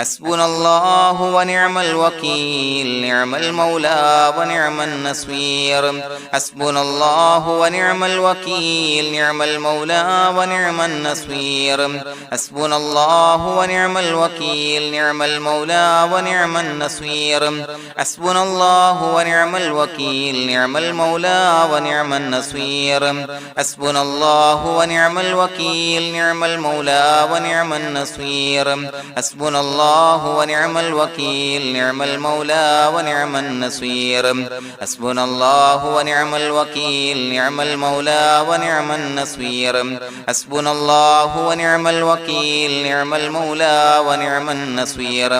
حسبنا الله ونعم الوكيل نعم المولى ونعم النصير حسبنا الله ونعم الوكيل نعم المولى ونعم النصير حسبنا الله ونعم الوكيل نعم المولى ونعم النصير حسبنا الله ونعم الوكيل نعم المولى ونعم النصير حسبنا الله ونعم الوكيل نعم المولى ونعم النصير حسبنا الله ونعم الوكيل نعم المولى ونعم النصير حسبنا الله ونعم الوكيل نعم المولى ونعم النصير حسبنا الله ونعم الوكيل نعم المولى ونعم النصير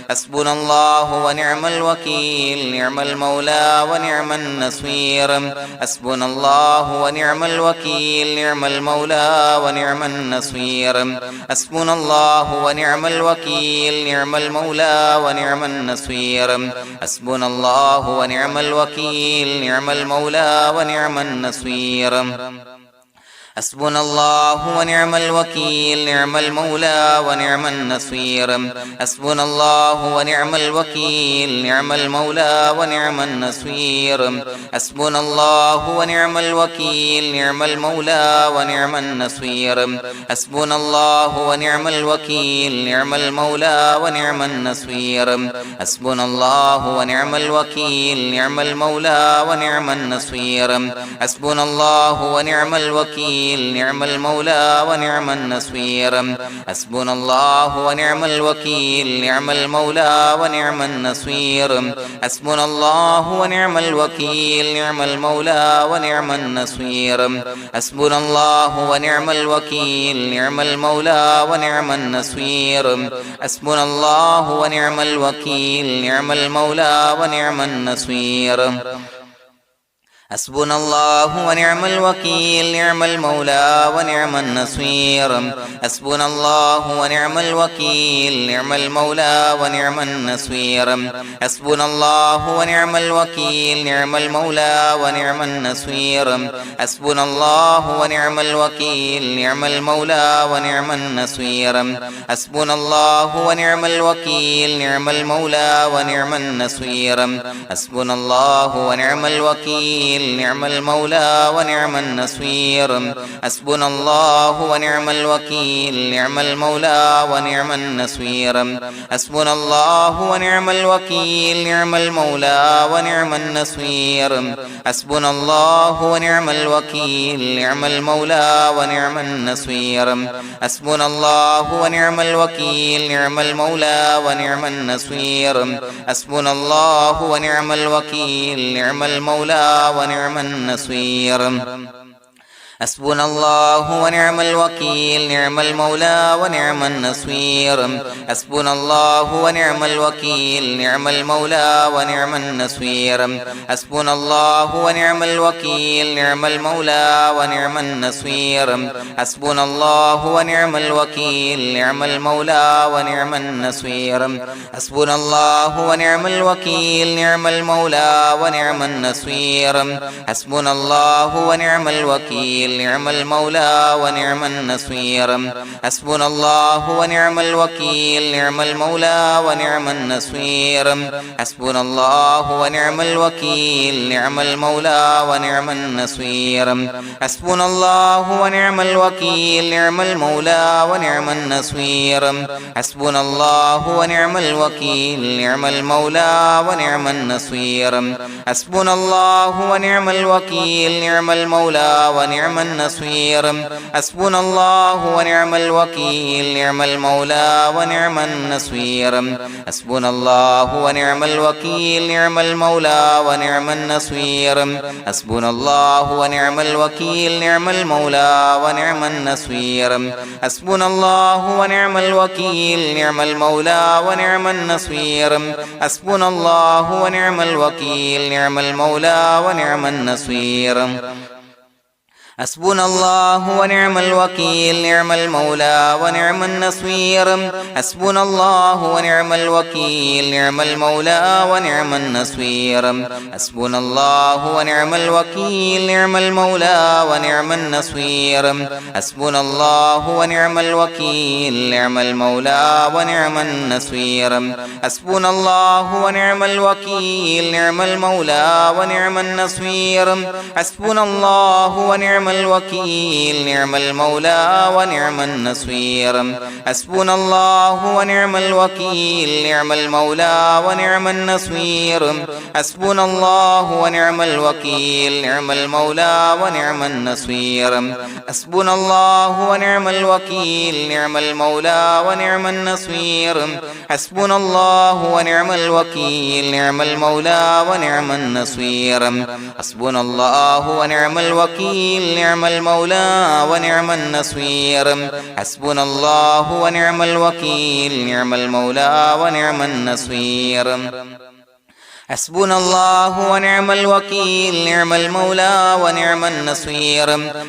حسبنا الله ونعم الوكيل نعم المولى ونعم النصير حسبنا الله ونعم الوكيل نعم المولى ونعم النصير حسبنا الله ونعم الوكيل نعم المولى ونعم النصير حسبنا الله ونعم الوكيل نعم المولى ونعم النصير حسبنا الله ونعم الوكيل نعم المولى ونعم النصير حسبنا الله ونعم الوكيل نعم المولى ونعم النصير حسبنا الله ونعم الوكيل نعم المولى ونعم النصير حسبنا الله ونعم الوكيل نعم المولى ونعم النصير حسبنا الله ونعم الوكيل نعم المولى ونعم النصير حسبنا الله ونعم الوكيل نعم المولى ونعم النصير حسبنا الله ونعم الوكيل نعم المولى ونعم النصير حسبنا الله ونعم الوكيل نعم المولى ونعم النصير حسبنا الله ونعم الوكيل نعم المولى ونعم النصير حسبنا الله ونعم الوكيل نعم المولى ونعم النصير حسبنا الله ونعم الوكيل نعم المولى ونعم النصير حسبنا الله ونعم الوكيل نعم المولى ونعم النصير حسبنا الله ونعم الوكيل نعم المولى ونعم النصير حسبنا الله ونعم الوكيل نعم المولى ونعم النصير حسبنا الله ونعم الوكيل نعم المولى ونعم النصير حسبنا الله ونعم الوكيل نعم المولى ونعم النصير حسبنا الله ونعم الوكيل نعم المولى ونعم النصير حسبنا الله ونعم الوكيل نعم المولى ونعم النصير حسبنا الله ونعم الوكيل نعم المولى ونعم النصير حسبنا الله ونعم الوكيل نعم المولى ونعم النصير حسبنا الله ونعم الوكيل نعم المولى ونعم النصير حسبنا الله ونعم الوكيل نعم المولى ونعم النصير حسبنا الله ونعم الوكيل نعم المولى ونعم النصير حسبنا الله ونعم الوكيل نعم المولى ونعم النصير حسبنا الله ونعم الوكيل نعم المولى ونعم النصير حسبنا الله ونعم الوكيل نعم المولى ونعم النصير حسبنا الله ونعم الوكيل نعم المولى ونعم النصير حسبنا الله ونعم الوكيل نعم المولى ونعم النصير حسبنا الله ونعم الوكيل نعم المولى ونعم النصير حسبنا الله ونعم الوكيل نعم المولى ونعم النصير حسبنا الله ونعم الوكيل نعم المولى ونعم النصير حسبنا الله ونعم الوكيل نعم المولى ونعم النصير حسبنا الله ونعم الوكيل نعم المولى ونعم النصير حسبنا الله ونعم الوكيل نعم المولى ونعم النصير حسبنا الله ونعم الوكيل نعم المولى ونعم النصير حسبنا الله ونعم الوكيل نعم المولى ونعم النصير حسبنا الله ونعم الوكيل نعم المولى ونعم النصير حسبنا الله ونعم الوكيل نعم المولى ونعم النصير حسبنا الله ونعم الوكيل نعم المولى ونعم النصير حسبنا الله ونعم الوكيل نعم المولى ونعم النصير حسبنا الله ونعم الوكيل نعم المولى ونعم النصير حسبنا الله ونعم الوكيل نعم المولى ونعم النصير حسبنا الله ونعم الوكيل نعم المولى ونعم النصير حسبنا الله ونعم الوكيل نعم المولى ونعم النصير حسبنا الله ونعم الوكيل نعم المولى ونعم النصير حسبنا الله ونعم الوكيل نعم المولى ونعم النصير حسبنا الله ونعم الوكيل نعم المولى ونعم النصير حسبنا الله ونعم الوكيل نعم المولى ونعم النصير حسبنا الله ونعم الوكيل نعم المولى ونعم النصير حسبنا الله ونعم الوكيل نعم المولى ونعم النصير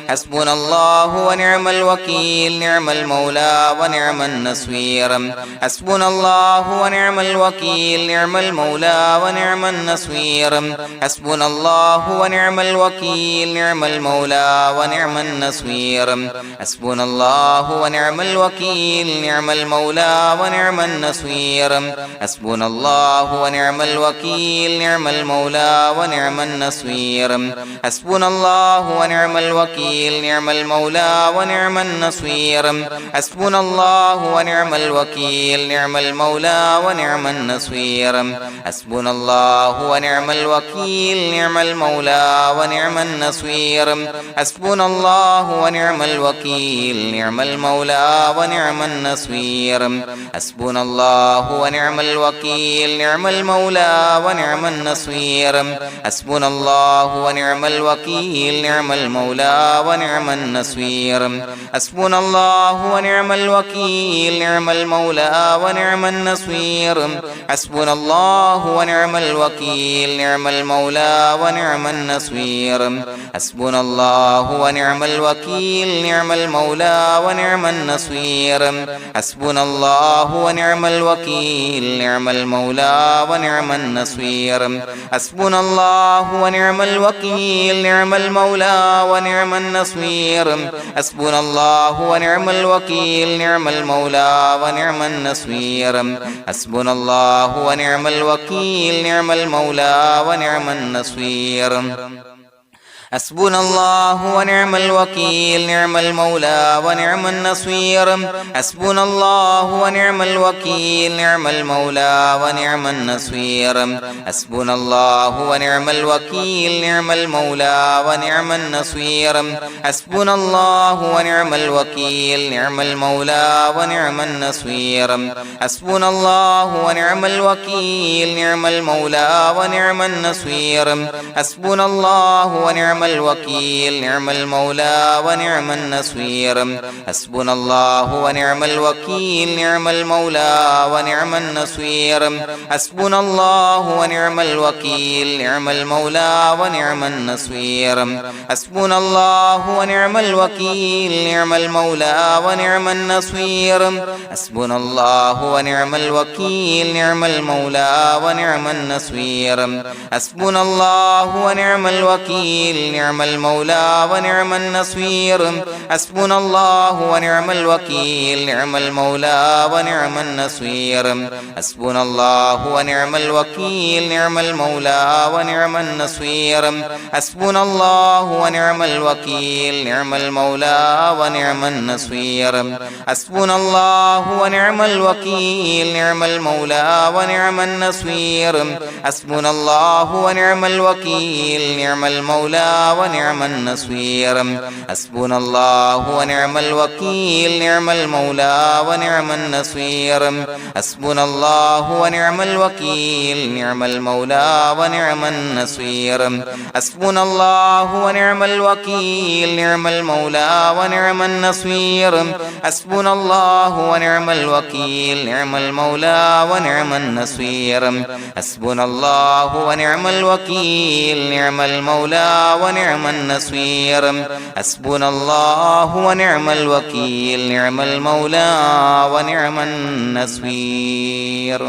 حسبنا الله ونعم الوكيل نعم المولى ونعم النصير حسبنا الله ونعم الوكيل نعم المولى ونعم النصير حسبنا الله ونعم الوكيل نعم المولى ونعم النصير حسبنا الله ونعم الوكيل نعم المولى ونعم النصير حسبنا الله ونعم الوكيل نعم المولى ونعم النصير حسبنا الله ونعم الوكيل نعم المولى ونعم النصير حسبنا الله ونعم الوكيل نعم المولى ونعم النصير حسبنا الله ونعم الوكيل نعم المولى ونعم النصير حسبنا الله ونعم الوكيل نعم المولى ونعم النصير حسبنا الله ونعم الوكيل نعم المولى ونعم النصير حسبنا الله ونعم الوكيل نعم المولى ونعم النصير حسبنا الله ونعم الوكيل نعم المولى ونعم النصير حسبنا الله ونعم الوكيل نعم المولى ونعم النصير حسبنا الله ونعم الوكيل نعم المولى ونعم النصير حسبنا الله ونعم الوكيل نعم المولى ونعم النصير حسبنا الله ونعم الوكيل نعم المولى ونعم النصير حسبنا الله ونعم الوكيل نعم المولى ونعم النصير حسبنا الله ونعم الوكيل نعم المولى ونعم النصير حسبنا الله ونعم الوكيل نعم المولى ونعم النصير حسبنا الله ونعم الوكيل نعم المولى ونعم النصير حسبنا الله ونعم الوكيل نعم المولى ونعم النصير حسبنا الله ونعم الوكيل نعم المولى ونعم النصير حسبنا الله ونعم الوكيل نعم المولى ونعم النصير حسبنا الله ونعم الوكيل نعم المولى ونعم النصير حسبنا الله ونعم الوكيل نعم المولى ونعم النصير حسبنا الله ونعم الوكيل نعم المولى ونعم النصير حسبنا الله ونعم الوكيل نعم المولى ونعم النصير حسبنا الله ونعم الوكيل نعم المولى ونعم النصير حسبنا الله ونعم الوكيل نعم المولى ونعم النصير حسبنا الله ونعم الوكيل نعم المولى ونعم النصير حسبنا الله ونعم الوكيل نعم المولى ونعم النصير حسبنا الله ونعم الوكيل نعم المولى ونعم النصير حسبنا الله ونعم الوكيل نعم المولى ونعم النصير حسبنا الله ونعم الوكيل نعم المولى ونعم النصير حسبنا الله ونعم الوكيل نعم المولى ونعم النصير حسبنا الله ونعم الوكيل نعم المولى ونعم النصير حسبنا الله ونعم الوكيل نعم المولى ونعم النصير حسبنا الله ونعم الوكيل نعم المولى ونعم النصير حسبنا الله ونعم الوكيل نعم المولى ونعم النصير حسبنا الله ونعم الوكيل نعم المولى ونعم النصير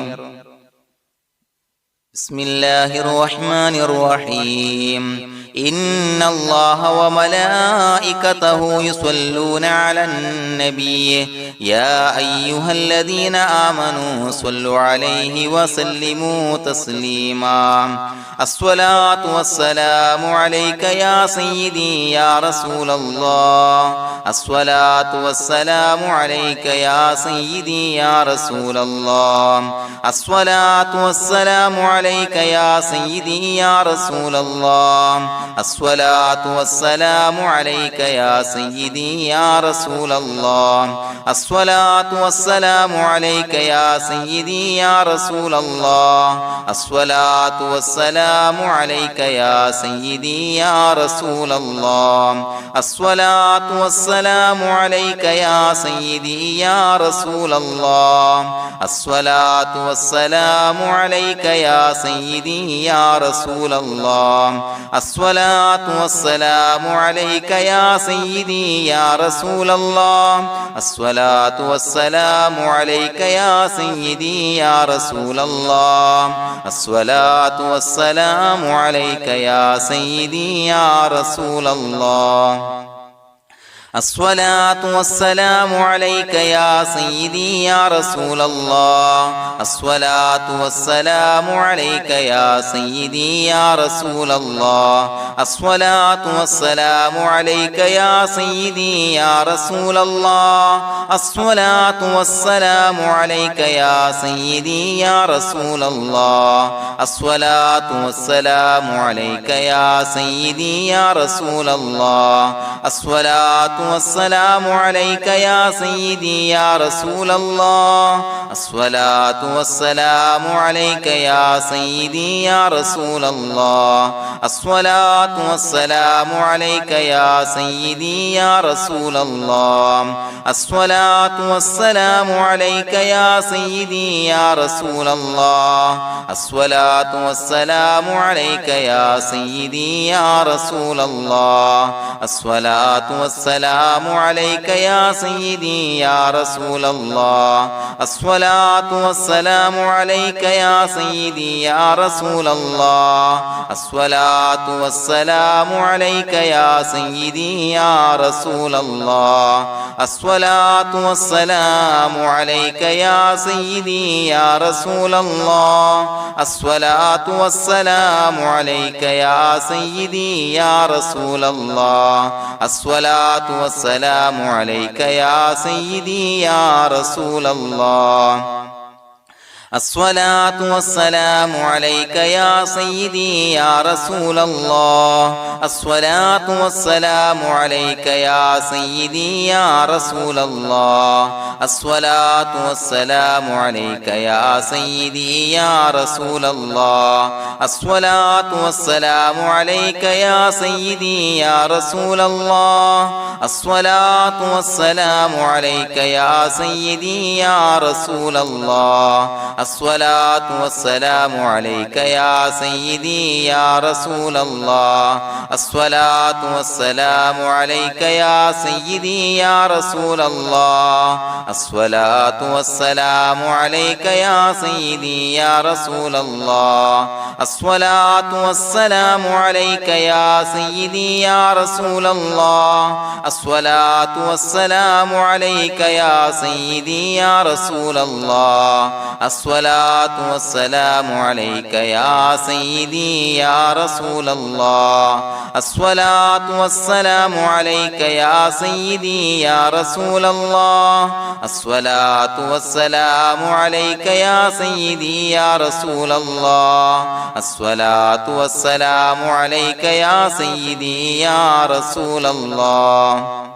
بسم الله الرحمن الرحيم إن الله وملائكته يصلون على النبي يا أيها الذين آمنوا صلوا عليه وسلموا تسليما الصلاة والسلام عليك يا سيدي يا رسول الله الصلاة والسلام عليك يا سيدي يا رسول الله الصلاة والسلام عليك يا سيدي يا رسول الله الصلاة والسلام عليك يا سيدي يا رسول الله الصلاة والسلام عليك يا سيدي يا رسول الله الصلاة والسلام عليك يا سيدي يا رسول الله الصلاة والسلام عليك يا سيدي يا رسول الله الصلاة والسلام عليك يا سيدي يا رسول الله الصلاة والسلام عليك يا سيدي يا رسول الله الصلاة والسلام عليك يا سيدي يا رسول الله الصلاة والسلام عليك يا سيدي يا رسول الله الصلاة والسلام عليك يا سيدي يا رسول الله الصلاة والسلام عليك يا سيدي يا رسول الله الصلاة والسلام عليك يا سيدي يا رسول الله الصلاة والسلام عليك يا سيدي يا رسول الله الصلاة والسلام عليك يا سيدي يا رسول الله الصلاة والسلام عليك يا سيدي يا رسول الله الصلاة والسلام عليك يا سيدي يا رسول الله الصلاة والسلام عليك يا سيدي يا رسول الله الصلاة والسلام عليك يا سيدي يا رسول الله الصلاة والسلام عليك يا سيدي يا رسول الله الصلاة والسلام عليك يا سيدي يا رسول الله الصلاة والسلام عليك يا سيدي يا رسول الله الصلاة والسلام عليك يا سيدي يا رسول الله الصلاة والسلام عليك يا سيدي يا رسول الله الصلاة والسلام عليك يا سيدي يا رسول الله الصلاة والسلام عليك يا سيدي يا رسول الله الصلاة والسلام عليك يا سيدي يا رسول الله الصلاة والسلام عليك يا سيدي يا رسول الله الصلاة والسلام عليك يا سيدي يا رسول الله الصلاة والسلام عليك يا سيدي يا رسول الله الصلاة والسلام عليك يا سيدي يا رسول الله الصلاة والسلام عليك يا سيدي يا رسول الله الصلاة والسلام عليك يا سيدي يا رسول الله الصلاة والسلام عليك يا سيدي يا رسول الله الصلاة والسلام عليك يا سيدي يا رسول الله الصلاة والسلام عليك يا سيدي يا رسول الله الصلاة والسلام عليك يا سيدي يا رسول الله الصلاة والسلام عليك يا سيدي يا رسول الله الصلاة والسلام عليك يا سيدي يا رسول الله الصلاة والسلام عليك يا سيدي يا رسول الله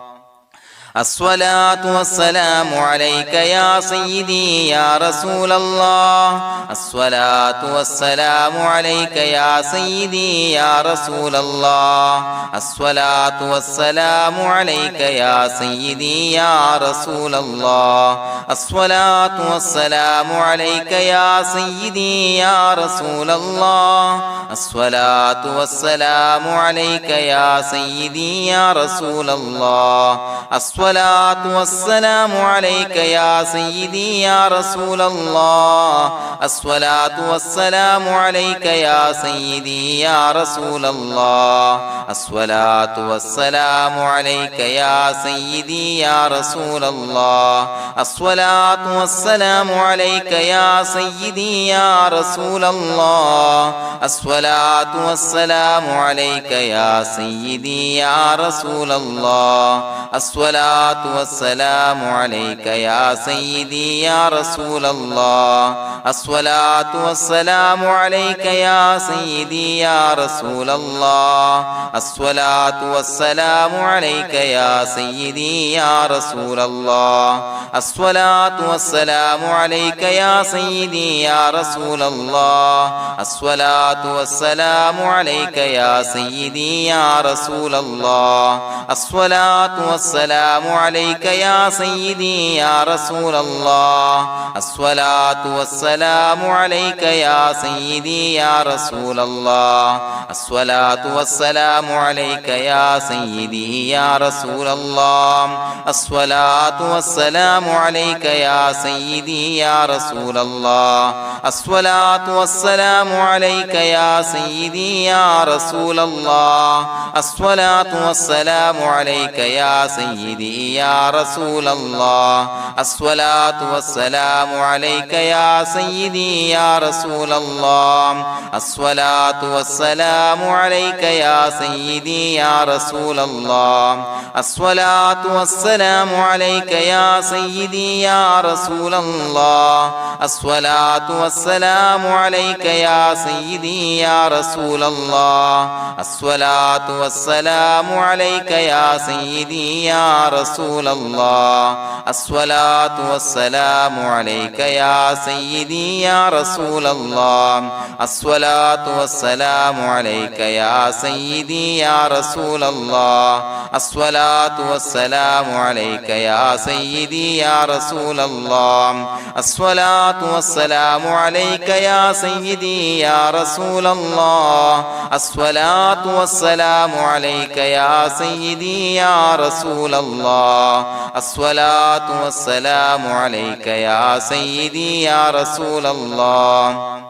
الصلاة والسلام عليك يا سيدي يا رسول الله الصلاة والسلام عليك يا سيدي يا رسول الله الصلاة والسلام عليك يا سيدي يا رسول الله الصلاة والسلام عليك يا سيدي يا رسول الله الصلاة والسلام عليك يا سيدي يا رسول الله الصلاة والسلام عليك يا سيدي يا رسول الله الصلاة والسلام عليك يا سيدي يا رسول الله الصلاة والسلام عليك يا سيدي يا رسول الله الصلاة والسلام عليك يا سيدي يا رسول الله الصلاة والسلام عليك يا سيدي يا رسول الله الصلاة والسلام عليك يا سيدي يا رسول الله الصلاة والسلام عليك يا سيدي يا رسول الله الصلاة والسلام عليك يا سيدي يا رسول الله الصلاة والسلام عليك يا سيدي يا رسول الله الصلاة والسلام عليك يا سيدي يا رسول الله الصلاة والسلام عليك يا سيدي يا رسول الله الصلاة والسلام عليك يا سيدي يا رسول الله الصلاة والسلام عليك يا سيدي يا رسول الله الصلاة والسلام عليك يا سيدي يا رسول الله الصلاة والسلام عليك يا سيدي يا رسول الله الصلاة والسلام عليك يا سيدي يا رسول الله الصلاة والسلام عليك يا سيدي يا رسول الله الصلاة والسلام عليك يا سيدي يا رسول الله الصلاة والسلام عليك يا سيدي يا رسول الله الصلاة والسلام عليك يا سيدي يا رسول الله الصلاة والسلام عليك يا سيدي يا رسول الله الصلاة والسلام عليك يا سيدي يا رسول الله الصلاة والسلام عليك يا سيدي يا رسول الله الصلاة والسلام عليك يا سيدي يا رسول الله الصلاة والسلام عليك يا سيدي يا رسول الله الصلاة والسلام عليك يا سيدي يا رسول الله الصلاة والسلام عليك يا سيدي يا رسول الله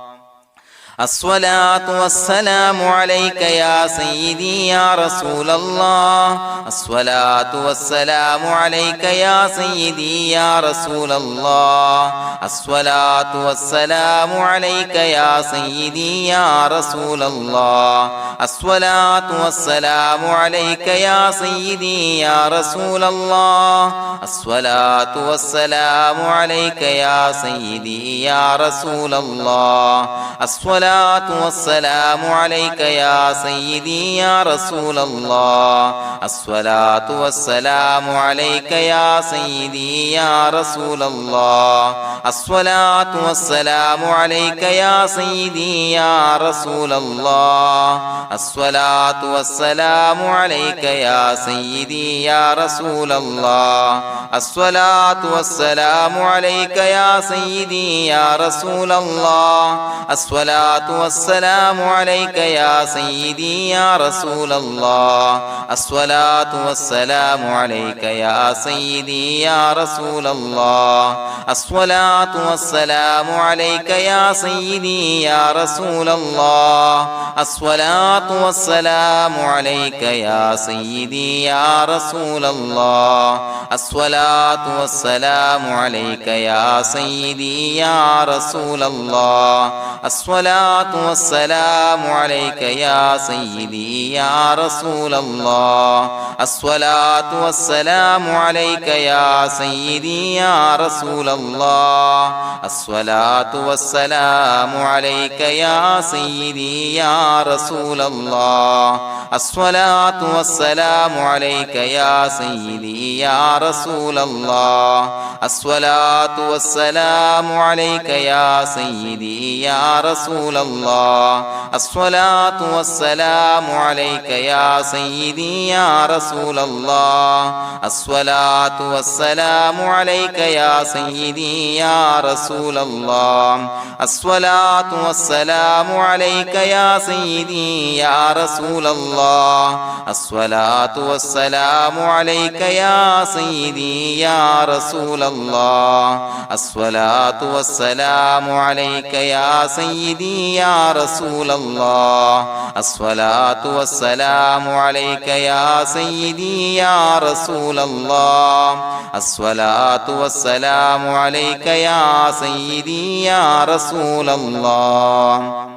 الصلاة والسلام عليك يا سيدي يا رسول الله الصلاة والسلام عليك يا سيدي يا رسول الله الصلاة والسلام عليك يا سيدي يا رسول الله الصلاة والسلام عليك يا سيدي يا رسول الله الصلاة والسلام عليك يا سيدي يا رسول الله الصلاة والسلام عليك يا سيدي يا رسول الله الصلاة والسلام عليك يا سيدي يا رسول الله الصلاة والسلام عليك يا سيدي يا رسول الله الصلاة والسلام عليك يا سيدي يا رسول الله الصلاة والسلام عليك يا سيدي يا رسول الله الصلاة والسلام عليك يا سيدي يا رسول الله الصلاة والسلام عليك يا سيدي يا رسول الله الصلاة والسلام عليك يا سيدي يا رسول الله الصلاة والسلام عليك يا سيدي يا رسول الله الصلاة والسلام عليك يا سيدي يا رسول الله الصلاة الصلاة والسلام عليك يا سيدي يا رسول الله الصلاة والسلام عليك يا سيدي يا رسول الله الصلاة والسلام عليك يا سيدي يا رسول الله الصلاة والسلام عليك يا سيدي يا رسول الله الصلاة والسلام عليك يا سيدي يا رسول الله الصلاة والسلام عليك يا سيدي يا رسول الله الصلاة والسلام عليك يا سيدي يا رسول الله الصلاة والسلام عليك يا سيدي يا رسول الله الصلاة والسلام عليك يا سيدي يا رسول الله الصلاة والسلام عليك يا سيدي يا رسول الله الصلاة والسلام عليك يا سيدي يا رسول الله الصلاة والسلام عليك يا سيدي يا رسول الله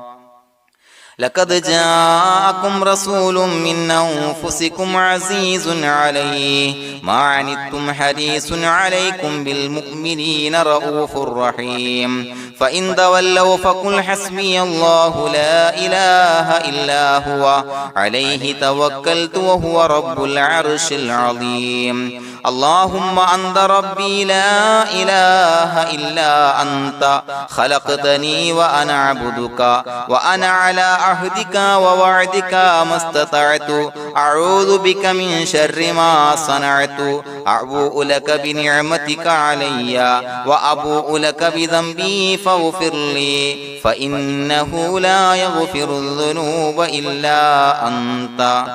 لقد جاءكم رسول من أنفسكم عزيز عليه ما عنتم حريص عليكم بالمؤمنين رؤوف رحيم فإن تولوا فقل حسبي الله لا إله إلا هو عليه توكلت وهو رب العرش العظيم اللهم أنت ربي لا إله إلا أنت خلقتني وأنا عبدك وأنا على عهدك ووعدك ما استطعت أعوذ بك من شر ما صنعت أبوء لك بنعمتك علي وأبوء لك بذنبي فاغفر لي فإنه لا يغفر الذنوب إلا أنت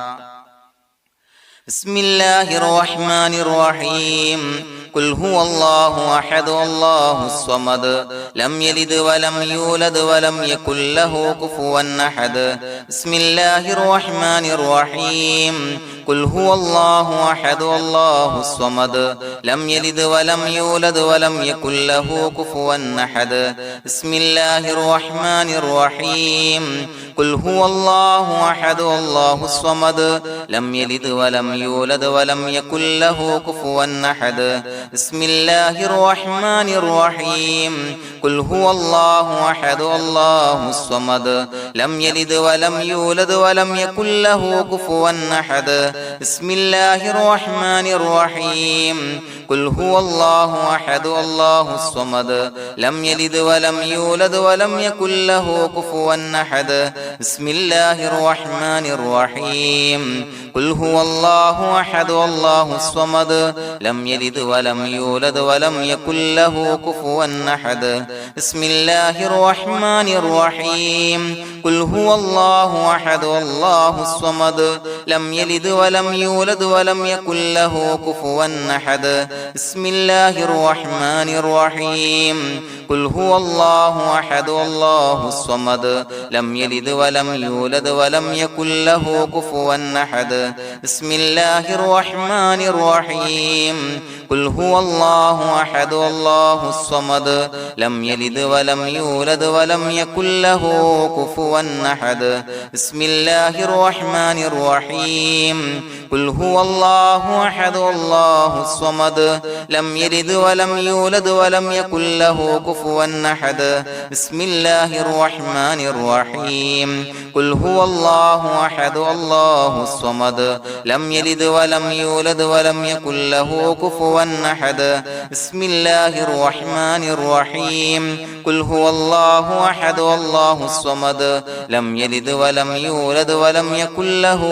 بسم الله الرحمن الرحيم قل هو الله أحد الله الصمد لم يلد ولم يولد ولم يكن له كفوا أحد بسم الله الرحمن الرحيم قل هو الله أحد الله الصمد لم يلد ولم يولد ولم يكن له كفوا أحد بسم الله الرحمن الرحيم قل هو الله أحد الله الصمد لم يلد ولم يولد ولم يكن له كفوا أحد بسم الله الرحمن الرحيم قل هو الله أحد الله الصمد لم يلد ولم يولد ولم يكن له كفوا أحد بسم الله الرحمن الرحيم قل هو الله أحد الله الصمد لم يلد ولم يولد ولم يكن له كفوا أحد بسم الله الرحمن الرحيم قل هو الله أحد الله الصمد لم يلد ولم يولد ولم يكن له كفوا أحد بسم الله الرحمن الرحيم قل هو الله أحد الله الصمد لم يلد ولم يولد ولم يكن له كفوا أحد بسم الله الرحمن الرحيم قل هو الله أحد الله الصمد لم يلد ولم يولد ولم يكن له كفوا أحد بسم الله الرحمن الرحيم قل هو الله أحد الله الصمد لم يلد ولم يولد ولم يكن له كفوا أحد بسم الله الرحمن الرحيم قل هو الله أحد الله الصمد لم يلد ولم يولد ولم يكن له كفوا أحد بسم الله الرحمن الرحيم قل هو الله أحد الله الصمد لم يلد ولم يولد ولم يكن له كفوا أحد بسم الله الرحمن الرحيم قل هو الله أحد الله الصمد لم يلد ولم يولد ولم يكن له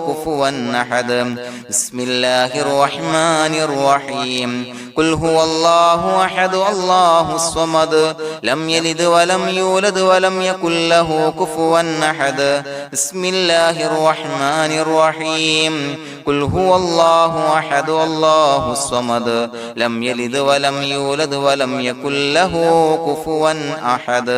كفوا أحد بسم الله الرحمن الرحيم قل هو الله أحد الله الصمد لم يلد ولم يولد ولم يكن له كفوا أحد بسم الله الرحمن الرحيم قل هو الله أحد الله الصمد لم يلد ولم يولد ولم يكن له كفوا أحد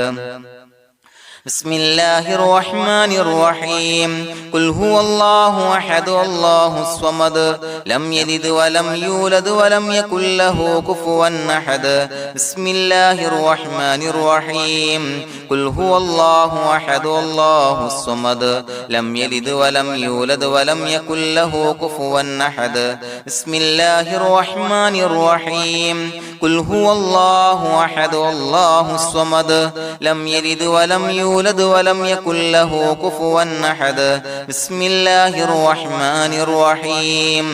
بسم الله الرحمن الرحيم قل هو الله أحد الله الصمد لم يلد ولم يولد ولم يكن له كفوا أحد بسم الله الرحمن الرحيم قل هو الله أحد الله الصمد لم يلد ولم يولد ولم يكن له كفوا أحد بسم الله الرحمن الرحيم قل هو الله أحد الله الصمد لم يلد ولم يولد ولم يكن له كفوا أحد بسم الله الرحمن الرحيم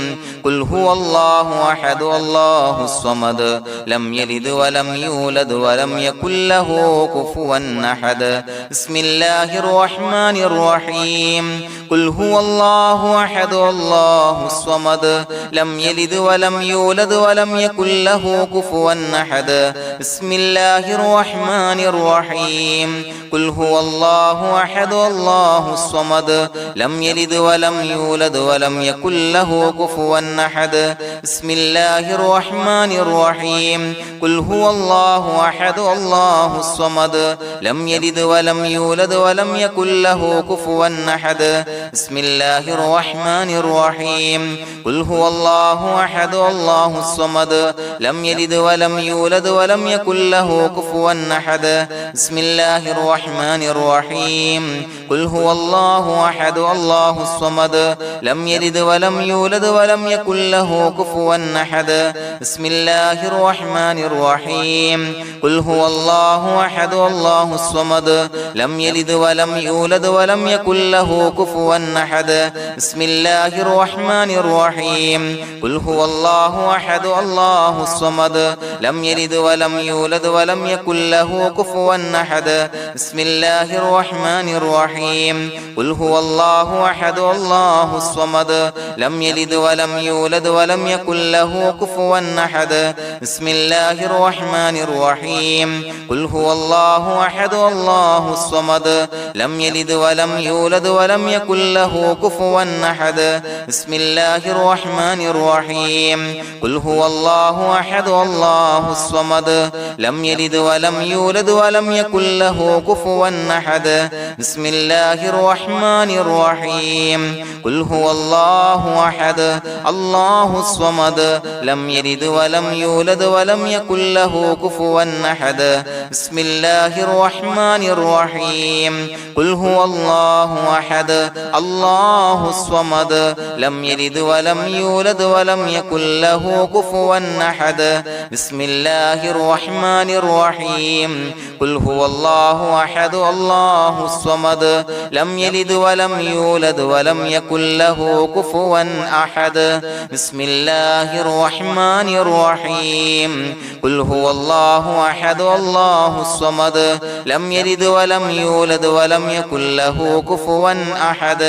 قل هو الله أحد الله الصمد لم يلد ولم يولد ولم يكن له كفوا أحد بسم الله الرحمن الرحيم قل هو الله أحد الله الصمد لم يلد ولم يولد ولم يكن له كفوا أحد بسم الله الرحمن الرحيم قل هو الله أحد الله الصمد لم يلد ولم يولد ولم يكن له كفوا أحد بسم الله الرحمن الرحيم قل هو الله أحد الله الصمد لم يلد ولم يولد ولم يكن له كفوا أحد بسم الله الرحمن الرحيم قل هو الله أحد الله الصمد لم يلد ولم يولد ولم يكن له كفوا أحد بسم الله الرحمن الرحيم قل هو الله أحد الله الصمد لم يلد ولم يولد ولم يكن له كفوا أحد بسم الله الرحمن الرحيم قل هو الله أحد الله الصمد لم يلد ولم يولد ولم يكن له كفوا أحد بسم الله الرحمن الرحيم قل هو الله أحد الله الصمد لم يلد ولم يولد ولم يكن له كفوا أحد بسم الله الرحمن الرحيم قل هو الله أحد الله الصمد لم يلد ولم يولد ولم يكن له كفوا أحد بسم الله الرحمن الرحيم قل هو الله أحد الله الصمد لم يلد ولم يولد ولم يكن له كفوا أحد بسم الله الرحمن الرحيم قل هو الله أحد الله الصمد لم يلد ولم يولد ولم يكن له كفوا أحد بسم الله الرحمن الرحيم قل هو الله أحد الله الصمد لم يلد ولم يولد ولم يكن له كفوا أحد بسم الله الرحمن الرحيم قل هو الله أحد الله الصمد لم يلد ولم يولد ولم يكن له كفوا أحد بسم الله الرحمن الرحيم قل هو الله أحد الله الصمد لم يلد ولم يولد ولم يكن له كفوا أحد بسم الله الرحمن الرحيم قل هو الله أحد الله الصمد لم يلد ولم يولد ولم يكن له كفوا أحد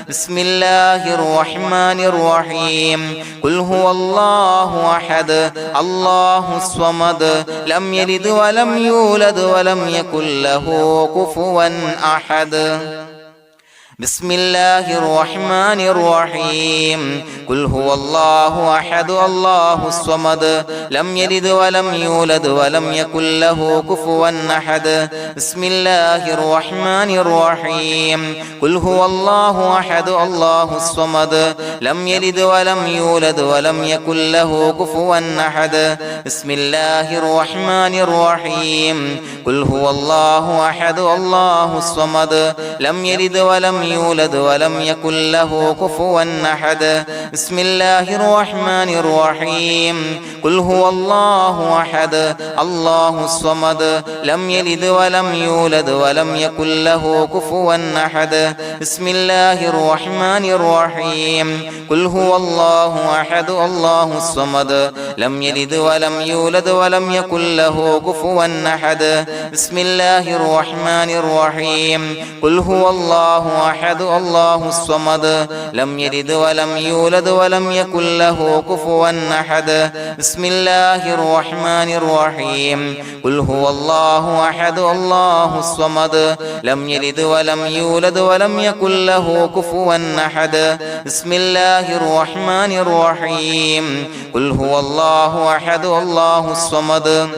بسم الله الرحمن الرحيم قل هو الله أحد الله الصمد لم يلد ولم يولد ولم يكن له كفوا أحد بسم الله الرحمن الرحيم قل هو الله أحد الله الصمد لم يلد ولم يولد ولم يكن له كفوا أحد بسم الله الرحمن الرحيم قل هو الله أحد الله الصمد لم يلد ولم يولد ولم يكن له كفوا أحد بسم الله الرحمن الرحيم قل هو الله أحد الله الصمد لم يلد ولم يولد ولم يكن له كفوا أحد بسم الله الرحمن الرحيم قل هو الله أحد الله الصمد لم يلد ولم يولد ولم يكن له كفوا أحد بسم الله الرحمن الرحيم قل هو الله أحد الله الصمد لم يلد ولم يولد ولم يكن له كفوا أحد بسم الله الرحمن الرحيم قل هو الله أحد الله الصمد لم يلد ولم يولد ولم يكن له كفوا أحد بسم الله الرحمن الرحيم قل هو الله أحد الله الصمد لم يلد ولم يولد ولم يكن له كفوا أحد بسم الله الرحمن الرحيم قل هو الله أحد الله الصمد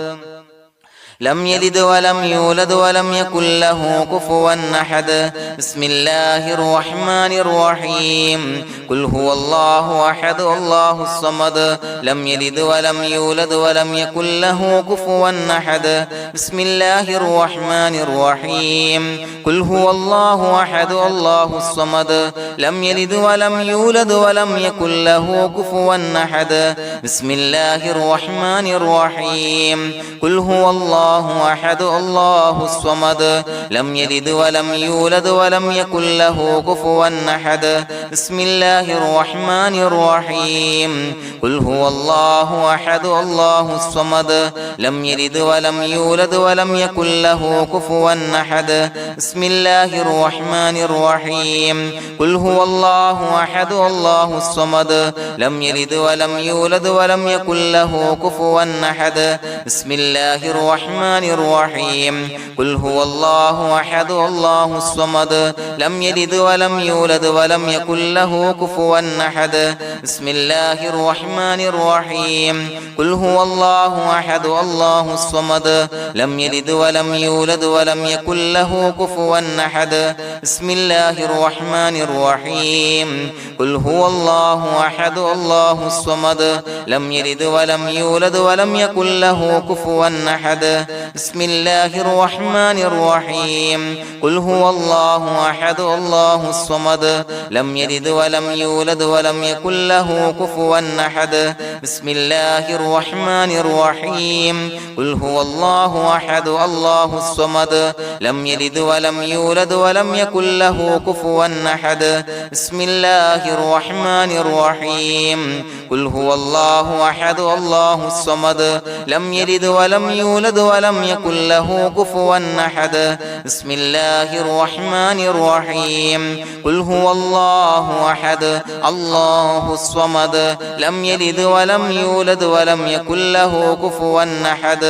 لم يلد ولم يولد ولم يكن له كفوا أحد بسم الله الرحمن الرحيم قل هو الله أحد الله الصمد لم يلد ولم يولد ولم يكن له كفوا أحد بسم الله الرحمن الرحيم قل هو الله أحد الله الصمد لم يلد ولم يولد ولم يكن له كفوا أحد بسم الله الرحمن الرحيم قل هو الله أحد الله الصمد لم يلد ولم يولد ولم يكن له كفوا أحد بسم الله الرحمن الرحيم قل هو الله أحد الله الصمد لم يلد ولم يولد ولم يكن له كفوا أحد بسم الله الرحمن الرحيم قل هو الله أحد الله الصمد لم يلد ولم يولد ولم يكن له كفوا أحد بسم الله الرحمن الرحيم قل هو الله أحد الله الصمد لم يلد ولم يولد ولم يكن له كفوا أحد بسم الله الرحمن الرحيم قل هو الله أحد الله الصمد لم يلد ولم يولد ولم يكن له كفوا أحد بسم الله الرحمن الرحيم قل هو الله أحد الله الصمد لم يلد ولم يولد ولم يكن له كفوا أحد بسم الله الرحمن الرحيم قل هو الله أحد الله الصمد لم يلد ولم يولد ولم يكن له كفوا أحد بسم الله الرحمن الرحيم قل هو الله أحد الله الصمد لم يلد ولم يولد ولم يكن له كفوا أحد بسم الله الرحمن الرحيم قل هو الله أحد الله الصمد لم يلد ولم يولد ولم يكن له كفوا أحد بسم الله الرحمن الرحيم قل هو الله أحد الله الصمد لم يلد ولم يولد ولم يكن له كفوا أحد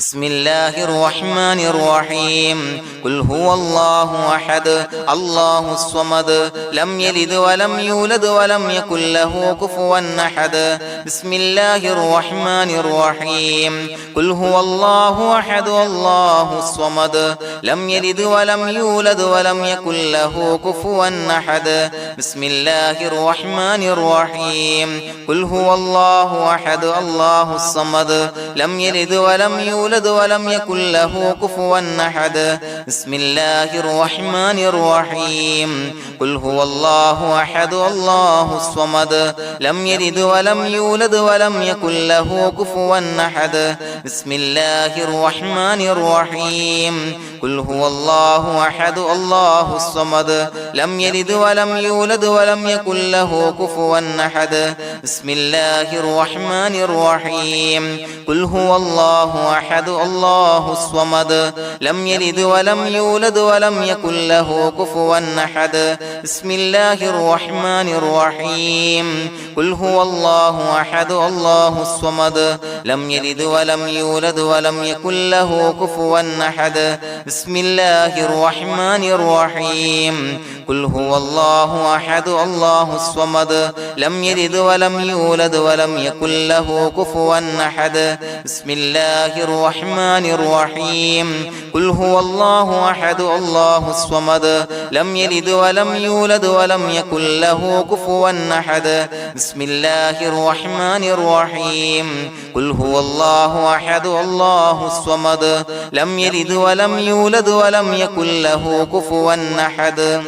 بسم الله الرحمن الرحيم قل هو الله أحد الله الصمد لم يلد ولم يولد ولم يكن له كفوا أحد بسم الله الرحمن الرحيم قل هو الله أحد الله الصمد لم يلد ولم يولد ولم يكن له كفوا أحد بسم الله الرحمن الرحيم قل هو الله أحد الله الصمد لم يلد ولم يولد ولم يكن له كفوا أحد بسم الله الرحمن الرحيم قل هو الله أحد الله الصمد لم يلد ولم يولد ولم يكن له كفوا أحد بسم الله الرحمن الرحيم قل هو الله أحد الله الصمد لم يلد ولم يولد ولم يكن له كفوا أحد بسم الله الرحمن الرحيم قل هو الله أحد الله الصمد لم يلد ولم يولد ولم يكن له كفوا أحد بسم الله الرحمن الرحيم قل هو الله أحد الله الصمد لم يلد ولم يولد ولم يكن له كفوا أحد بسم الله الرحمن الرحيم قل هو الله أحد الله الصمد لم يلد ولم يولد ولم يكن له كفوا أحد بسم الله الرحمن الرحيم قل هو الله أحد الله الصمد لم يلد ولم يولد ولم يكن له كفوا أحد بسم الله الرحمن الرحيم قل هو الله أحد الله الصمد لم يلد ولم يولد ولم يكن له كفوا أحد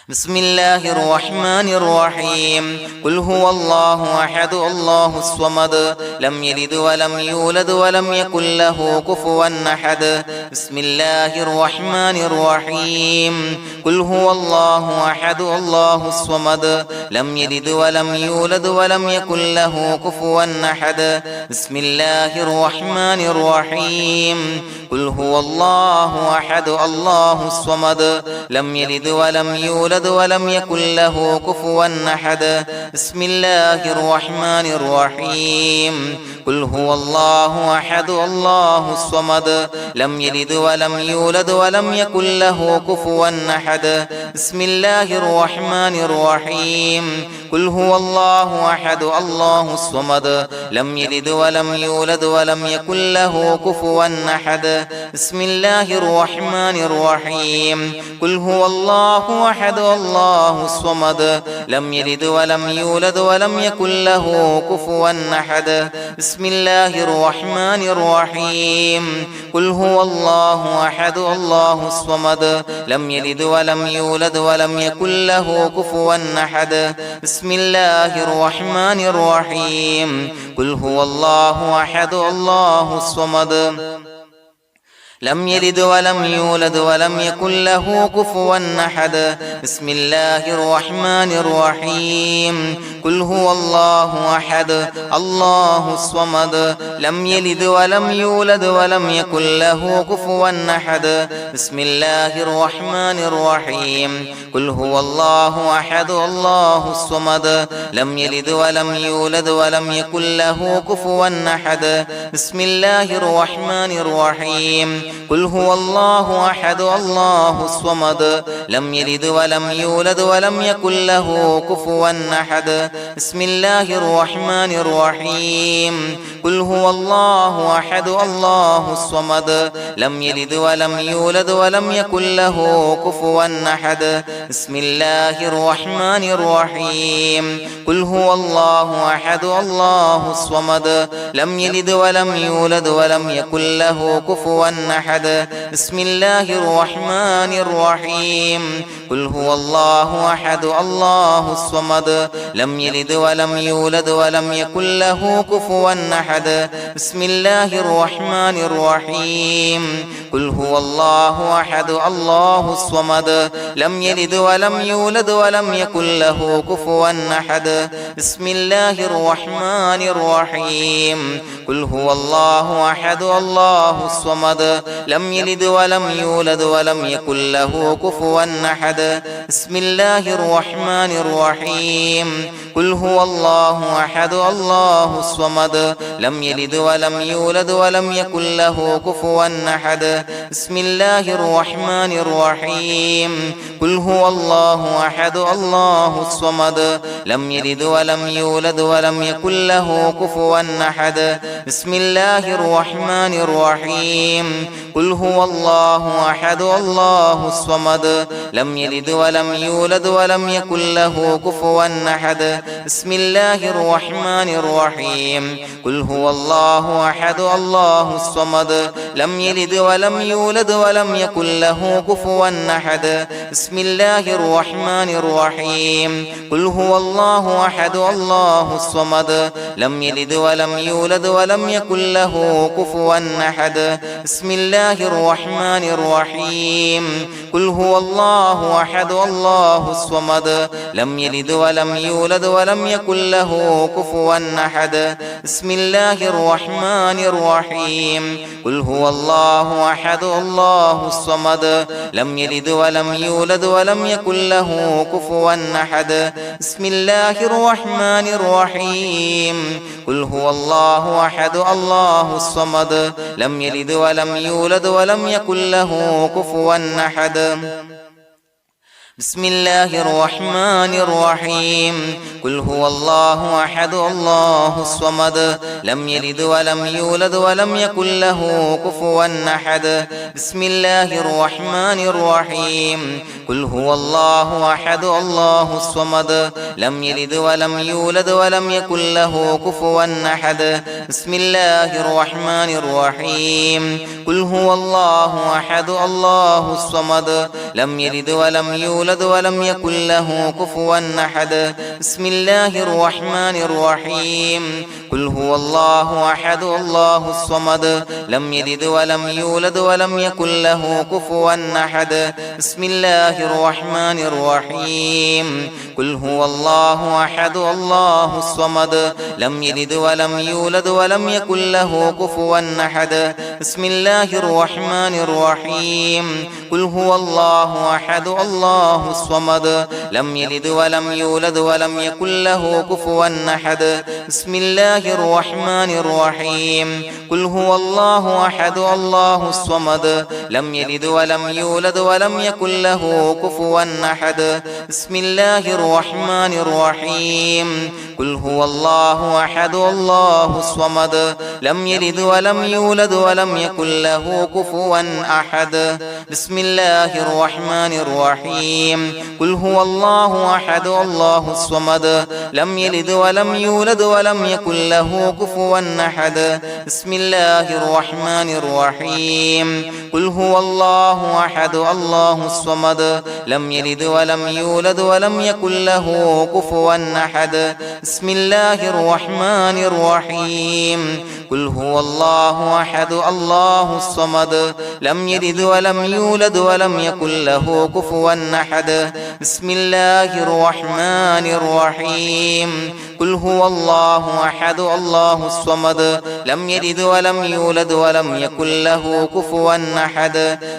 بسم الله الرحمن الرحيم قل هو الله أحد الله الصمد لم يلد ولم يولد ولم يكن له كفوا أحد بسم الله الرحمن الرحيم قل هو الله أحد الله الصمد لم يلد ولم يولد ولم يكن له كفوا أحد بسم الله الرحمن الرحيم قل هو الله أحد الله الصمد لم يلد ولم يولد يولد ولم يكن له كفوا أحد بسم الله الرحمن الرحيم قل هو الله أحد الله الصمد لم يلد ولم يولد ولم يكن له كفوا أحد بسم الله الرحمن الرحيم قل هو الله أحد الله الصمد لم يلد ولم يولد ولم يكن له كفوا أحد بسم الله الرحمن الرحيم قل هو الله أحد الله الصمد لم يلد ولم يولد ولم يكن له كفوا أحد بسم الله الرحمن الرحيم قل هو الله أحد الله الصمد لم يلد ولم يولد ولم يكن له كفوا أحد بسم الله الرحمن الرحيم قل هو الله أحد الله الصمد لم يلد ولم يولد ولم يكن له كفوا أحد بسم الله الرحمن الرحيم قل هو الله أحد الله الصمد لم يلد ولم يولد ولم يكن له كفوا أحد بسم الله الرحمن الرحيم قل هو الله أحد الله الصمد لم يلد ولم يولد ولم يكن له كفوا أحد بسم الله الرحمن الرحيم قل هو الله أحد الله الصمد لم يلد ولم يولد ولم يكن له كفوا أحد بسم الله الرحمن الرحيم قل هو الله أحد الله الصمد لم يلد ولم يولد ولم يكن له كفوا أحد بسم الله الرحمن الرحيم قل هو الله أحد الله الصمد لم يلد ولم يولد ولم يكن له كفوا أحد بسم الله الرحمن الرحيم قل هو الله أحد الله الصمد لم يلد ولم يولد ولم يكن له كفوا أحد بسم الله الرحمن الرحيم قل هو الله أحد الله الصمد لم يلد ولم يولد ولم يكن له كفوا أحد بسم الله الرحمن الرحيم قل هو الله أحد الله الصمد لم يلد ولم يولد ولم يكن له كفوا أحد بسم الله الرحمن الرحيم قل هو الله أحد الله الصمد لم يلد ولم يولد ولم يكن له كفوا أحد بسم الله الرحمن الرحيم قل هو الله أحد الله الصمد لم يلد ولم يولد ولم يكن له كفوا أحد بسم الله الرحمن الرحيم قل هو الله أحد الله الصمد لم يلد ولم يولد ولم يكن له كفوا أحد بسم الله الرحمن الرحيم قل هو الله أحد الله الصمد لم يلد ولم يولد ولم يكن له كفوا أحد بسم الله الرحمن الرحيم قل هو الله أحد الله الصمد لم يلد ولم يولد ولم يكن له كفوا أحد بسم الله الرحمن الرحيم قل هو الله أحد الله الصمد لم يلد ولم يولد ولم يكن له كفوا أحد بسم الله الرحمن الرحيم قل هو الله أحد الله الصمد لم يلد ولم يولد ولم يكن له كفوا أحد بسم الله الرحمن الرحيم قل هو الله أحد الله الصمد لم يلد ولم يولد ولم يكن له كفوا أحد بسم الله الرحمن الرحيم قل هو الله أحد الله الصمد لم يلد ولم يولد ولم يكن له كفوا أحد بسم الله الرحمن الرحيم قل هو الله أحد الله الصمد لم يلد ولم يولد ولم يكن له كفوا أحد بسم الله الرحمن الرحيم قل هو الله أحد الله الصمد لم يلد ولم يولد ولم يكن له كفوا أحد بسم الله الرحمن الرحيم قل هو الله أحد الله الصمد لم يلد ولم يولد ولم يكن له كفوا أحد بسم الله الرحمن الرحيم قل هو الله أحد الله الصمد لم يلد ولم يولد ولم يكن له كفوا أحد بسم الله الرحمن الرحيم قل هو الله الله أحد الله الصمد لم يلد ولم يولد ولم يكن له كفوا أحد بسم الله الرحمن الرحيم قل هو الله أحد الله الصمد لم يلد ولم يولد ولم يكن له كفوا أحد بسم الله الرحمن الرحيم قل هو الله أحد الله الصمد لم يلد ولم يولد ولم يكن له كفوا أحد بسم الله الرحمن الرحيم قل هو الله أحد الله الصمد لم يلد ولم يولد ولم يكن له كفوا أحد بسم الله الرحمن الرحيم قل هو الله أحد الله الصمد لم يلد ولم يولد ولم يكن له كفوا أحد بسم الله الرحمن الرحيم قل هو الله أحد الله الصمد لم يلد ولم يولد ولم يكن له كفوا أحد بسم الله الرحمن الرحيم قل هو الله أحد الله الصمد لم يلد ولم يولد ولم يكن له كفوا أحد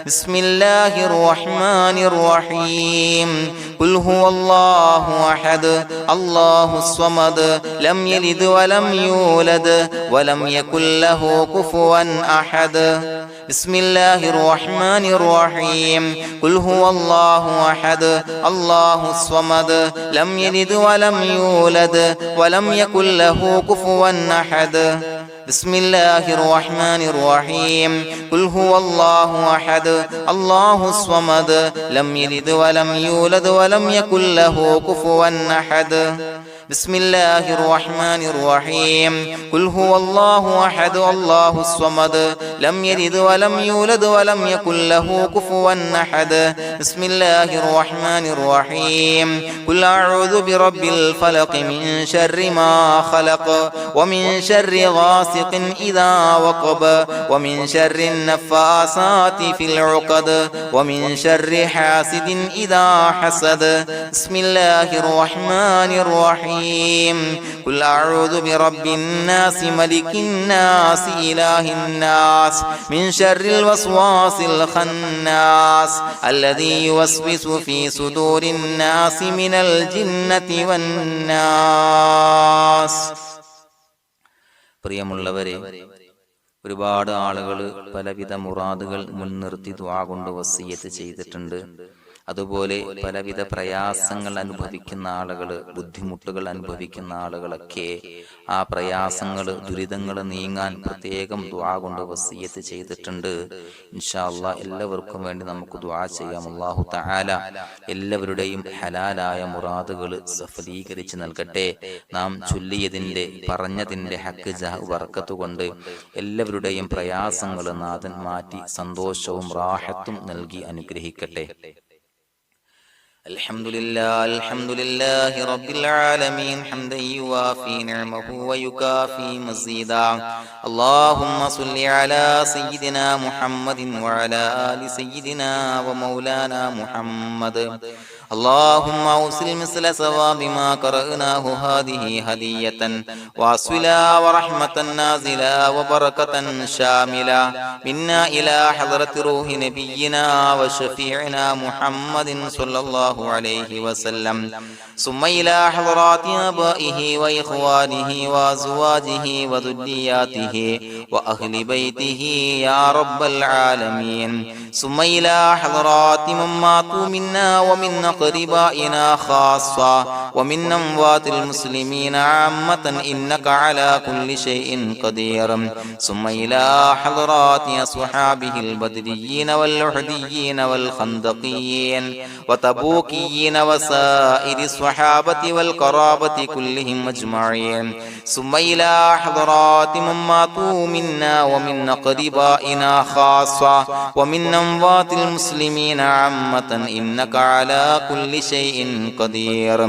بسم الله الرحمن الرحيم قل هو الله أحد الله الصمد لم يلد ولم يولد ولم يكن له كفوا أحد بسم الله الرحمن الرحيم قل هو الله أحد الله الصمد لم يلد ولم يولد ولم يكن له كفوا أحد بسم الله الرحمن الرحيم قل هو الله أحد الله الصمد لم يلد ولم يولد ولم يكن له كفوا أحد بسم الله الرحمن الرحيم قل هو الله أحد الله الصمد لم يلد ولم يولد ولم يكن له كفوا أحد بسم الله الرحمن الرحيم قل أعوذ برب الفلق من شر ما خلق ومن شر غاسق إذا وقب ومن شر النفاثات في العقد ومن شر حاسد إذا حسد بسم الله الرحمن الرحيم قل أعوذ برب الناس ملك الناس إله الناس من شر الوسواس الخناس الذي يوسوس في صدور الناس من الجنة والناس. പ്രിയമുള്ളവരെ, ഒരുപാട് ആളുകൾ പലവിധ മുറാദുകൾ മുൻനിർത്തി ദുആ കൊണ്ട് വസിയ്യത്ത് ചെയ്തിട്ടുണ്ട്. അതുപോലെ പലവിധ പ്രയാസങ്ങൾ അനുഭവിക്കുന്ന ആളുകൾ, ബുദ്ധിമുട്ടുകൾ അനുഭവിക്കുന്ന ആളുകളൊക്കെ ആ പ്രയാസങ്ങൾ, ദുരിതങ്ങൾ നീങ്ങാൻ പ്രത്യേകം ദുആ കൊണ്ട് വസിയ്യത്ത് ചെയ്തിട്ടുണ്ട്. ഇൻഷാ അല്ലാഹ് എല്ലാവർക്കും വേണ്ടി നമുക്ക് ദുആ ചെയ്യാം. അല്ലാഹു തആല എല്ലാവരുടെയും ഹലാലായ മുറാദുകൾ സഫലീകരിച്ച് നൽകട്ടെ. നാം ചൊല്ലിയതിന്റെ, പറഞ്ഞതിന്റെ ഹക്ക് ജാഹ് ബർക്കത്ത് കൊണ്ട് എല്ലാവരുടെയും പ്രയാസങ്ങൾ നാഥൻ മാറ്റി സന്തോഷവും റാഹത്തും നൽകി അനുഗ്രഹിക്കട്ടെ. الحمد لله رب العالمين حمدا يوافي نعمه ويكافي مزيدا. اللهم صل على سيدنا محمد وعلى آل سيدنا ومولانا محمد. اللهم أوصل مثل ثواب ما قرأناه هذه هدية واصلا ورحمة نازلا وبركة شاملة منا إلى حضرة روح نبينا وشفيعنا محمد صلى الله عليه وسلم، ثم إلى حضرات آبائه وإخوانه وأزواجه وذرياته وأهل بيته يا رب العالمين، ثم إلى حضرات من ماتوا منا ومن أقربائنا خاصة ومن أموات المسلمين عامة إنك على كل شيء قدير، ثم إلى حضرات أصحابه البدريين والأحديين والخندقيين وتبوكيين وسائر الصحابة والقرابة كلهم أجمعين، ثم إلى حضرات من ماتوا منا ومن أقربائنا خاصة ومن أموات المسلمين عامة إنك على كل شيء قدير.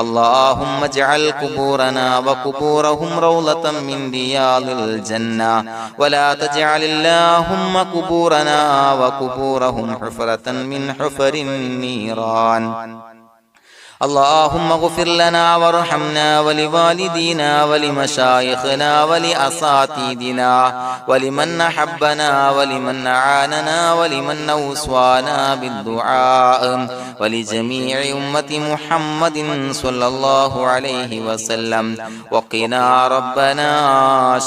اللهم اجعل قبورنا وقبورهم روضة من رياض الجنة، ولا تجعل اللهم قبورنا وقبورهم حفرة من حفر النيران. اللهم اغفر لنا وارحمنا ولوالدينا ولمشايخنا ولأساتذتنا ولمن أحبنا ولمن أعاننا ولمن أوصانا بالدعاء ولجميع أمة محمد صلى الله عليه وسلم وقنا ربنا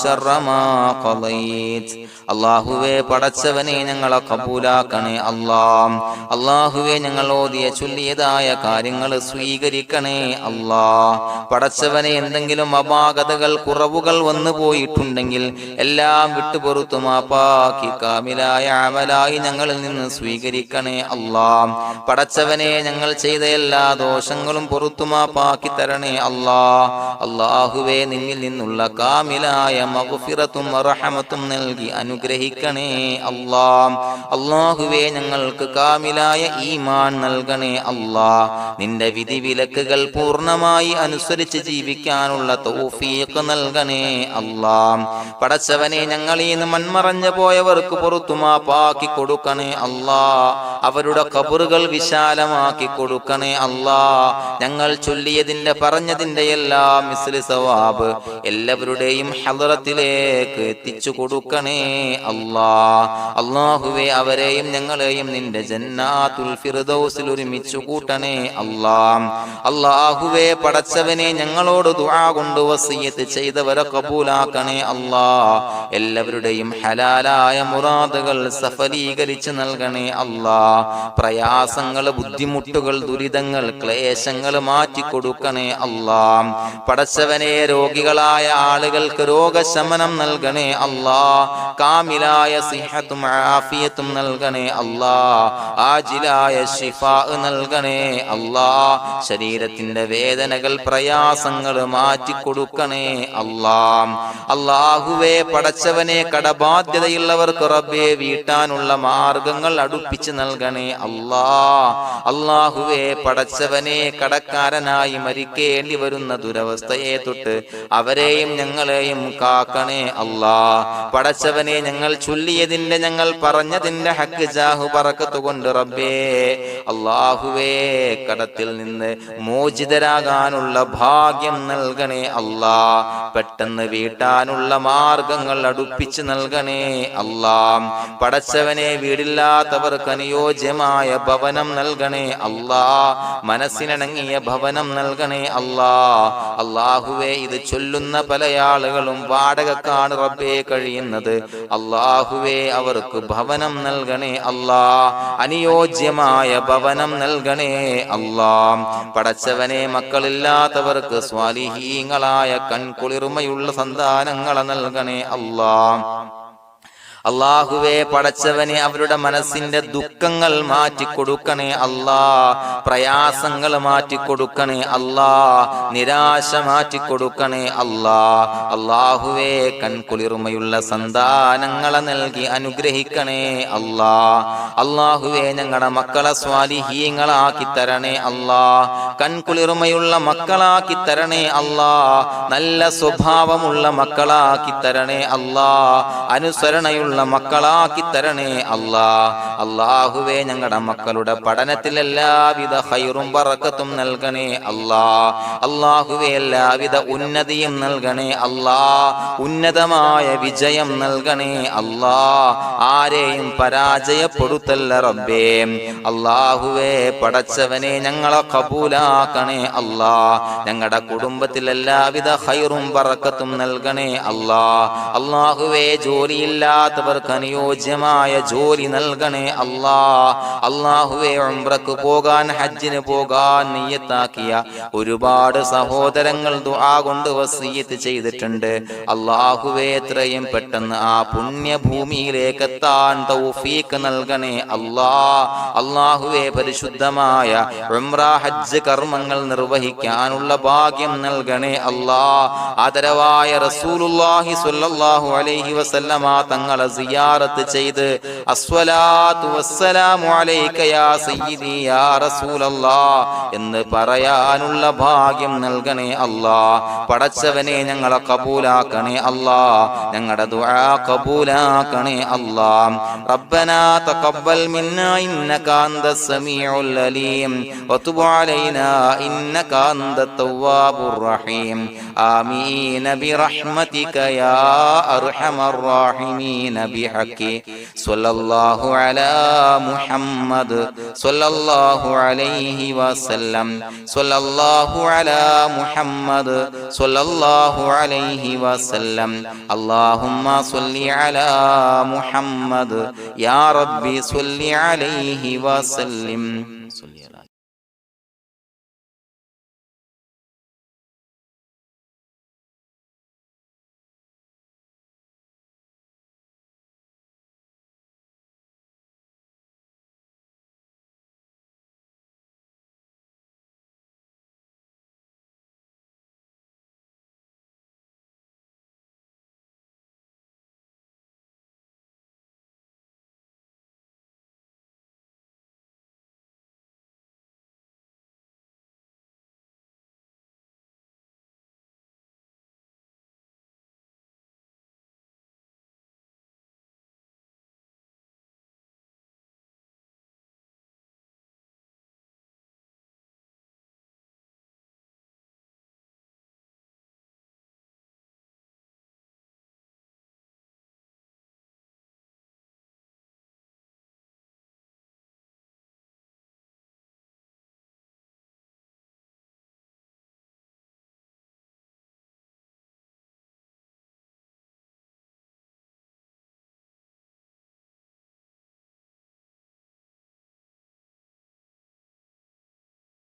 شر ما قضيت. അള്ളാഹുവേ പടച്ചവനെ ഞങ്ങളെ കബൂലാക്കണേ അല്ലാഹ്. അള്ളാഹുവേ ഞങ്ങൾ ഓതിയ ചൊല്ലിയതായ കാര്യങ്ങൾ സ്വീകരിക്കണേ അല്ലാഹ്. പടച്ചവനെ എന്തെങ്കിലും അപാകതകൾ കുറവുകൾ വന്നു പോയിട്ടുണ്ടെങ്കിൽ എല്ലാം വിട്ടുപൊറുത്തു മാപ്പാക്കി കാമിലായ അമലായി ഞങ്ങളിൽ നിന്ന് സ്വീകരിക്കണേ അല്ലാഹ്. പടച്ചവനെ ഞങ്ങൾ ചെയ്ത എല്ലാ ദോഷങ്ങളും പൊറുത്തു മാപ്പാക്കി തരണേ അല്ലാഹ്. അള്ളാഹുവേ നിന്നിൽ നിന്നുള്ള കാമിലായ മഗ്ഫിറത്തും റഹമത്തും നൽകി അനുഗ്രഹിക്കണേ അല്ലാഹ്. അല്ലാഹുവേ ഞങ്ങൾക്ക് കാമിലായ ഈമാൻ നൽകണേ അല്ലാഹ്. നിന്റെ വിധി വിലക്കുകൾ പൂർണ്ണമായി അനുസരിച്ച് ജീവിക്കാനുള്ള തൗഫീഖ് നൽകണേ അല്ലാഹ്. പടച്ചവനെ ഞങ്ങളിൽ നിന്ന് മൺമറഞ്ഞു പോയവർക്ക് പുറത്തു മാപ്പാക്കി കൊടുക്കണേ അല്ലാഹ്. അവരുടെ ഖബറുകൾ വിശാലമാക്കി കൊടുക്കണേ അല്ലാഹ്. ഞങ്ങൾ ചൊല്ലിയതിന്റെ പറഞ്ഞതിന്റെ എല്ലാം മിസ്ലി സവാബ് എല്ലാവരുടെയും ഹളറത്തിലേക്ക് എത്തിച്ചു കൊടുക്കണേ അല്ലാഹ്. അല്ലാഹുവേ അവരെയും ഞങ്ങളെയും നിന്റെ ജന്നാത്തുൽ ഫിർദൗസിൽ ഒരുമിച്ചു കൂട്ടണേ അല്ലാഹ്. അല്ലാഹുവേ പടച്ചവനെ ഞങ്ങളോട് ദുആ കൊണ്ട് വസിയത്ത് ചെയ്തവരെ കബൂലാക്കണേ അല്ലാഹ്. എല്ലാവരുടെയും ഹലാലായ മുറാദുകൾ സഫലീകരിച്ച് നൽകണേ അല്ലാഹ്. പ്രയാസങ്ങൾ, ബുദ്ധിമുട്ടുകൾ, ദുരിതങ്ങൾ, ക്ലേശങ്ങൾ മാറ്റിക്കൊടുക്കണേ അല്ലാഹ്. പടച്ചവനെ രോഗികളായ ആളുകൾക്ക് രോഗശമനം നൽകണേ അല്ലാഹ്. കാമിലായ സിഹത്തും ആഫിയത്തും നൽകണേ അല്ലാഹ്. ആജിലായ ശിഫാ നൽകണേ അല്ലാഹ്. ശരീരത്തിന്റെ വേദനകൾ, പ്രയാസങ്ങൾ മാറ്റിക്കൊടുക്കണേ അല്ലാഹ്. അല്ലാഹുവേ പടച്ചവനെ കടബാധ്യതയുള്ളവർക്ക് റബ്ബേ വീട്ടാനുള്ള മാർഗങ്ങൾ അടുപ്പിച്ച് നൽകണേ അല്ലാഹ്. അല്ലാഹുവേ പടച്ചവനെ കടക്കാരനായി മരിക്കേണ്ടി വരുന്ന ദുരവസ്ഥയെ തൊട്ട് അവരെയും ഞങ്ങളെയും കാക്കണേ അല്ലാഹ്. പടച്ചവനെ ഞങ്ങൾ ചൊല്ലിയതിന്റെ, ഞങ്ങൾ പറഞ്ഞതിന്റെ ഹക്ക് ജാഹു ബറക്കത്ത് കൊണ്ട് റബ്ബേ അല്ലാഹുവേ കടത്തിൽ നിന്ന് മോചിതരാകാനുള്ള ഭാഗ്യം നൽകണേ അല്ലാഹ്. പെട്ടെന്ന് വീട്ടാനുള്ള മാർഗങ്ങൾ അടുപ്പിച്ച് നൽകണേ അല്ലാഹ്. പടച്ചവനെ വീടില്ലാത്തവർക്ക് അനുയോജ്യമായ ഭവനം നൽകണേ അല്ലാഹ്. മനസ്സിനിണങ്ങിയ ഭവനം നൽകണേ അല്ലാഹ്. അല്ലാഹുവേ ഇത് ചൊല്ലുന്ന പല ആളുകളും വാടകക്കാണ് റബ്ബേ കഴിയുന്നത്. അല്ലാഹുവേ അവർക്ക് ഭവനം നൽകണേ അല്ലാഹ്. അനുയോജ്യമായ ഭവനം നൽകണേ അല്ലാഹ്. പടച്ചവനെ മക്കളില്ലാത്തവർക്ക് സ്വാലിഹീങ്ങളായ കൺകുളിർമയുള്ള സന്താനങ്ങളെ നൽകണേ അല്ലാഹ്. അല്ലാഹുവേ പടച്ചവനെ അവരുടെ മനസ്സിന്റെ ദുഃഖങ്ങൾ മാറ്റിക്കൊടുക്കണേ അല്ലാഹ്. പ്രയാസങ്ങൾ മാറ്റിക്കൊടുക്കണേ അല്ലാഹ്. നിരാശ മാറ്റിക്കൊടുക്കണേ അല്ലാഹ്. അല്ലാഹുവേ കൺകുളിർമയുള്ള സന്താനങ്ങളെ നൽകി അനുഗ്രഹിക്കണേ അല്ലാഹ്. അല്ലാഹുവേ ഞങ്ങളുടെ മക്കളെ സ്വാലിഹീങ്ങളാക്കി തരണേ അല്ലാഹ്. കൺകുളിർമയുള്ള മക്കളാക്കി തരണേ അല്ലാഹ്. നല്ല സ്വഭാവമുള്ള മക്കളാക്കി തരണേ അല്ലാഹ്. അനുസരണയുള്ള മക്കളാക്കി തരണേ അല്ലാഹ്. അല്ലാഹുവേ ഞങ്ങളുടെ മക്കളുടെ പഠനത്തിൽ എല്ലാവിധ ഖൈറും ബറക്കത്തും നൽകണേ അല്ലാഹ്. അല്ലാഹുവേ എല്ലാവിധ ഉന്നതിയും നൽകണേ അല്ലാഹ്. ഉന്നതമായ വിജയം നൽകണേ അല്ലാഹ്. ആരെയും പരാജയപ്പെടുത്തല്ല റബ്ബേ. അല്ലാഹുവേ പടച്ചവനെ ഞങ്ങളെ കബൂലാക്കണേ അല്ലാഹ്. ഞങ്ങളുടെ കുടുംബത്തിൽ എല്ലാവിധ ഖൈറും ബറക്കത്തും നൽകണേ അല്ലാഹ്. അല്ലാഹുവേ ജോലിയില്ലാത്ത അനുയോജ്യമായ ജോലി നൽകണേ അല്ലാഹ്. അല്ലാഹുവേ ഉംറക്ക് പോകാൻ, ഹജ്ജിന് പോകാൻ നിയ്യത്താക്കിയ ഒരുപാട് സഹോദരങ്ങൾ ദുആ കൊണ്ട് വസിയത്ത് ചെയ്തിട്ടുണ്ട്. അല്ലാഹുവേ എത്രയും പെട്ടെന്ന് ആ പുണ്യഭൂമിയിലേക്ക് എത്താൻ തൗഫീഖ് നൽകണേ അല്ലാഹ്. അല്ലാഹുവേ പരിശുദ്ധമായ ഉംറ ഹജ്ജ് കർമ്മങ്ങൾ നിർവഹിക്കാനുള്ള ഭാഗ്യം നൽകണേ അല്ലാഹ്. ആദരവായ റസൂലുള്ളാഹി സ്വല്ലല്ലാഹു അലൈഹി വസല്ലമ തങ്ങളെ സിയാറത്ത് ചെയ്ത് അസ്സലാത്തു വസ്സലാമു അലൈക യാ സയ്യിദി യാ റസൂലല്ലാഹ് എന്ന് പറയാനുള്ള ഭാഗ്യം നൽകണേ അല്ലാഹ്. പടച്ചവനെ ഞങ്ങളെ കബൂലാക്കണേ അല്ലാഹ്, ഞങ്ങളുടെ ദുആ കബൂലാക്കണേ അല്ലാഹ്. റബ്ബനാ തഖബ്ബൽ മിന്നാ ഇന്നക അന്തസ് സമീഉൽ അലീം വതുബ് അലൈനാ ഇന്നക അന്തത് തവ്വാബുർ റഹീം. ആമീൻ ബിറഹ്മതിക യാ അർഹമർ റഹീമീൻ ബിഹഖി സ്വല്ലല്ലാഹു അലാ മുഹമ്മദ് സ്വല്ലല്ലാഹു അലൈഹി വസല്ലം സ്വല്ലല്ലാഹു അലാ മുഹമ്മദ് സ്വല്ലല്ലാഹു അലൈഹി വസല്ലം. അല്ലാഹുമ്മ സ്വല്ലി അലാ മുഹമ്മദ് യാ റബ്ബി സ്വല്ലി അലൈഹി വസല്ലം.